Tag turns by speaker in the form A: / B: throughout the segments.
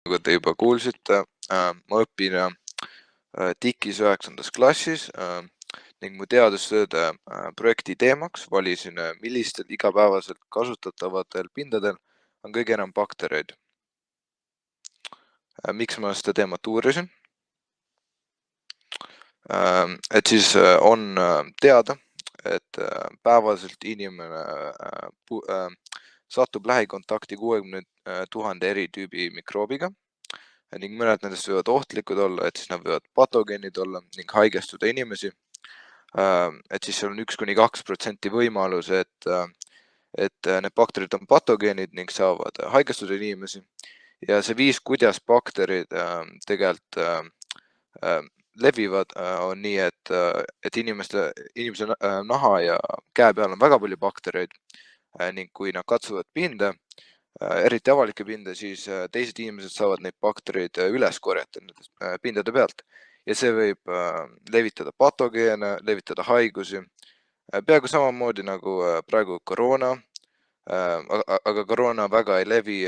A: Nagu te juba kuulsite, ma õpin TIK-is 9. klassis ning mu teadustööde projekti teemaks valisin, millistel igapäevaselt kasutatavatel pindadel on kõige enam baktereid. Miks ma seda teemat uurisin? Et siis on teada, et päevaselt inimene satub lähikontakti 60 000 eri tüübi mikroobiga ning mõned nendest võivad ohtlikud olla, et siis nad võivad patogeenid olla ning haigestuda inimesi. Et siis seal on 1–2% võimalus, et need bakterid on patogeenid ning saavad haigestuda inimesi. Ja see viis, kuidas bakterid tegelikult levivad, on nii, et inimese naha ja käe peal on väga palju baktereid ning kui nad katsuvad pinda, eriti avalikke pinde, siis teised inimesed saavad neid baktereid üles korjata nendest pindade pealt. Ja see võib levitada patogeene, levitada haigusi, peaaegu samamoodi nagu praegu koroona, aga koroona väga ei levi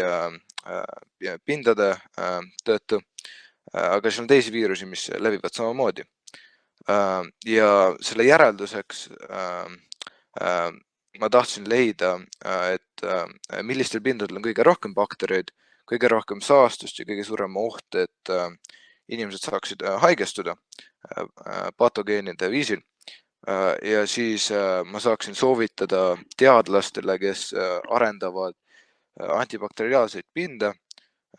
A: pindade tõttu, aga seal on teisi viirusi, mis levivad samamoodi. Ja selle järelduseks ma tahtsin leida, et millistel pindadel on kõige rohkem baktereid, kõige rohkem saastust ja kõige suurem oht, et inimesed saaksid haigestuda patogeenide viisil. Ja siis ma saaksin soovitada teadlastele, kes arendavad antibakteriaalseid pinde,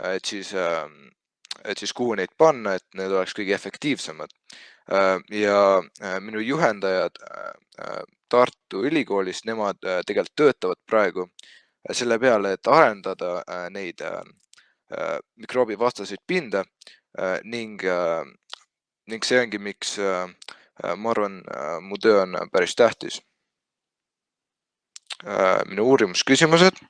A: et siis kuhu neid panna, et need oleks kõige efektiivsemad. Ja minu juhendajad Tartu Ülikoolist, nemad tegelikult töötavad praegu selle peale, et arendada neid mikroobivastaseid pinde ning see ongi, miks ma arvan, mu töö on päris tähtis. Minu uurimusküsimused.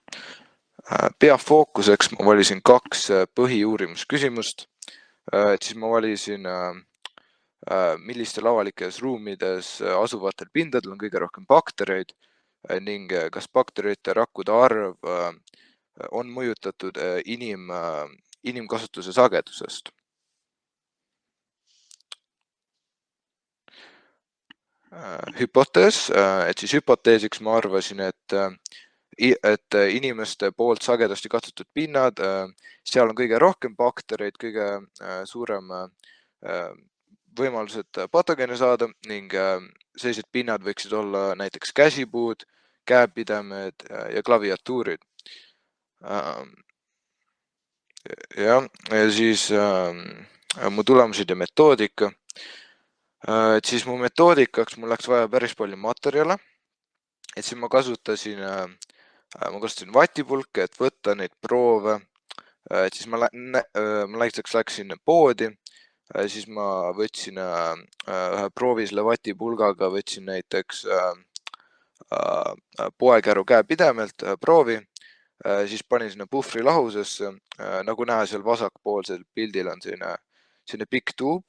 A: Peafookuseks ma valisin 2 põhiuurimusküsimust, et siis ma valisin millistel avalikes ruumides asuvatel pindadel on kõige rohkem baktereid ning kas bakterite rakkude arv on mõjutatud inimkasutuse sagedusest. Hüpotees, et siis hüpoteesiks ma arvasin, et inimeste poolt sagedasti kasutatud pinnad, seal on kõige rohkem baktereid, kõige suurem võimalused patogeene saada ning sellised pinnad võiksid olla näiteks käsipuud, käepidemed ja klaviatuurid. Ja siis mu tulemused ja metoodika. Et siis mu metoodikaks mul läks vaja päris palju materjale, et siis ma kasutasin vatipulke, et võtta neid proove, et siis ma näiteks läksin poodi, siis ma võtsin ühe proovi selle vatipulgaga, võtsin näiteks poekäru käepidemelt proovi, siis panin sinna puhvri lahusesse, nagu näha seal vasakpoolsel pildil on selline pikk tuub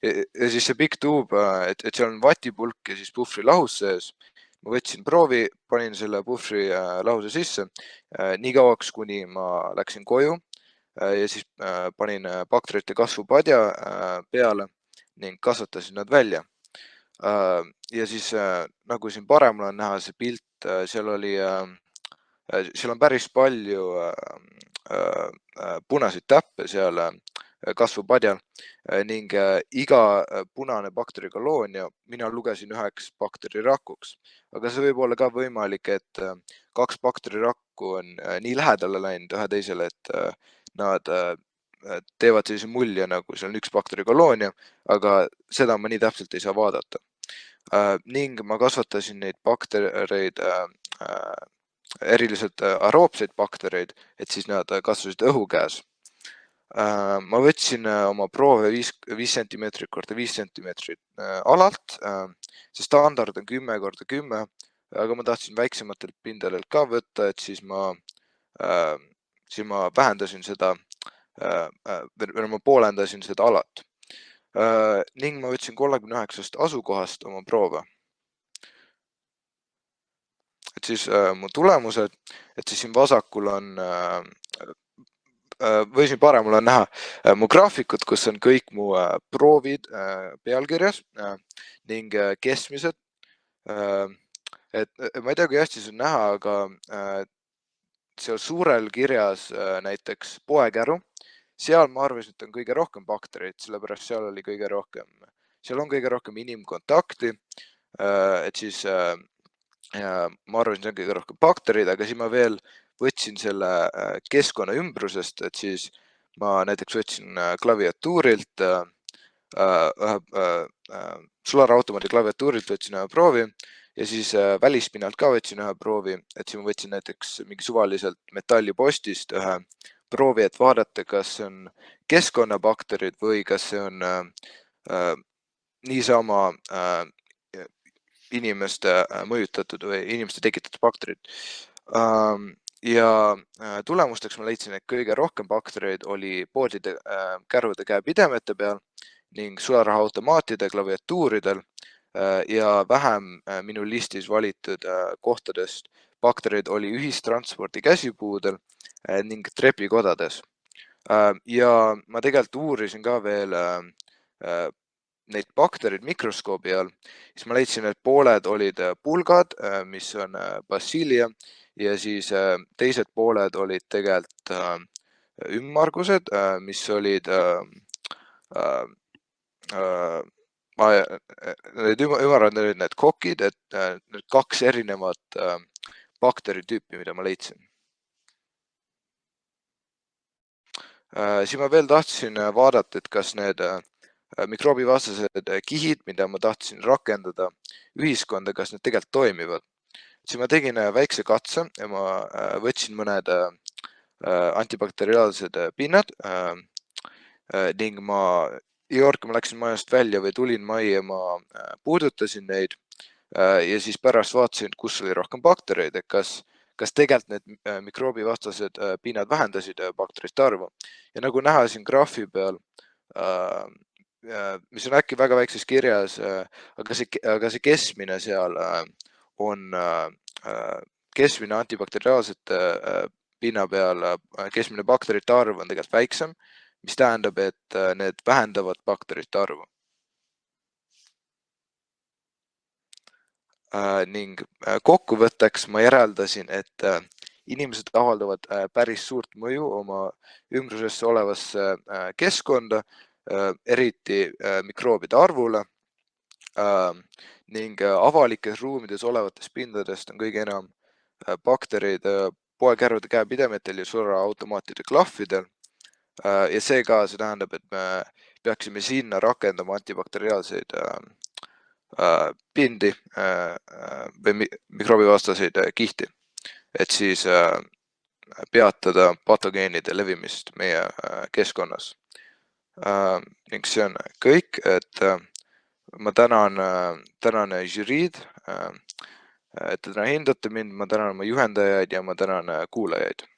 A: ja siis see pikk tuub, et seal on vatipulk ja siis puhvri lahus sees. Ma võtsin proovi, panin selle puhvri lahuse sisse nii kauaks, kuni ma läksin koju ja siis panin bakterite kasvupadja peale ning kasvatasin nad välja. Ja siis nagu siin paremal on näha see pilt, seal on päris palju punaseid täppe seal kasvupadjal ning iga punane bakterikoloonia mina lugesin üheks bakterirakuks. Aga see võib olla ka võimalik, et 2 bakterirakku on nii lähedale läinud ühe teisele, et nad teevad sellise mulje, nagu seal on 1 bakterikoloonia, aga seda ma nii täpselt ei saa vaadata. Ning ma kasvatasin neid baktereid, eriliselt aroopseid baktereid, et siis nad kasvasid õhu käes. Ma võtsin oma proove 5 sentimeetrit korda 5 sentimeetrit alalt, see standard on 10 korda 10, aga ma tahtsin väiksematelt pindadelt ka võtta, et siis ma vähendasin seda, või ma poolendasin seda alat. Ning ma võtsin 39 asukohast oma proove. Et siis mu tulemused, et siis siin vasakul on või siin paremal on näha mu graafikut, kus on kõik mu proovid pealkirjas ning keskmised. Et ma ei tea, kui hästi see on näha, aga seal suurel kirjas näiteks poekäru, seal ma arvasin, et on kõige rohkem baktereid, sellepärast seal on kõige rohkem inimkontakti, et siis ma arvasin, see on kõige rohkem baktereid, aga siis ma veel võtsin selle keskkonna ümbrusest, et siis ma näiteks võtsin klaviatuurilt, sularautomaadi klaviatuurilt võtsin ühe proovi ja siis välispinnalt ka võtsin ühe proovi, et siis ma võtsin näiteks mingi suvaliselt metallipostist ühe proovi, et vaadata, kas see on keskkonnabakterid või kas see on niisama inimeste mõjutatud või inimeste tekitatud bakterid. Ja tulemusteks ma leidsin, et kõige rohkem baktereid oli poodide kärvude käepidemete peal ning sularahaautomaatide klaviatuuridel ja vähem minu listis valitud kohtadest baktereid oli ühistranspordi käsipuudel ning trepikodades. Ja ma tegelikult uurisin ka veel neid bakterid mikroskoobi all, siis ma leidsin, et pooled olid pulgad, mis on Bacillia ja siis teised pooled olid tegelikult ümmargused, mis olid need ümarad olid need kokid, et need 2 erinevat bakteritüüpi, mida ma leidsin. Siis ma veel tahtsin vaadata, et kas need mikroobivastased kihid, mida ma tahtsin rakendada ühiskonda, kas need tegelikult toimivad. Siis ma tegin väikse katse ja ma võtsin mõned antibakteriaalsed pinnad ning iga kord, kui ma läksin majast välja või tulin majja, ma puudutasin neid ja siis pärast vaatasin, kus oli rohkem baktereid, et kas tegelikult need mikroobivastased pinnad vähendasid bakterite arvu. Ja nagu näha siin graafi peal, mis on äkki väga väikses kirjas, aga see keskmine seal on keskmine antibakteriaalsete pinna peal, keskmine bakterite arv on tegelikult väiksem, mis tähendab, et need vähendavad bakterite arvu. Ning kokkuvõtteks ma järeldasin, et inimesed avaldavad päris suurt mõju oma ümbrusesse olevasse keskkonda, eriti mikroobide arvule ning avalikes ruumides olevatest pindadest on kõige enam baktereid poekärvude käepidemetel ja sularaautomaatide klahvidel. Ja see tähendab, et me peaksime sinna rakendama antibakteriaalseid pindi või mikroobivastaseid kihti, et siis peatada patogeenide levimist meie keskkonnas. Ning see on kõik, et ma tänan žüriid, et te täna hindate mind, ma tänan oma juhendajaid ja ma tänan kuulajaid.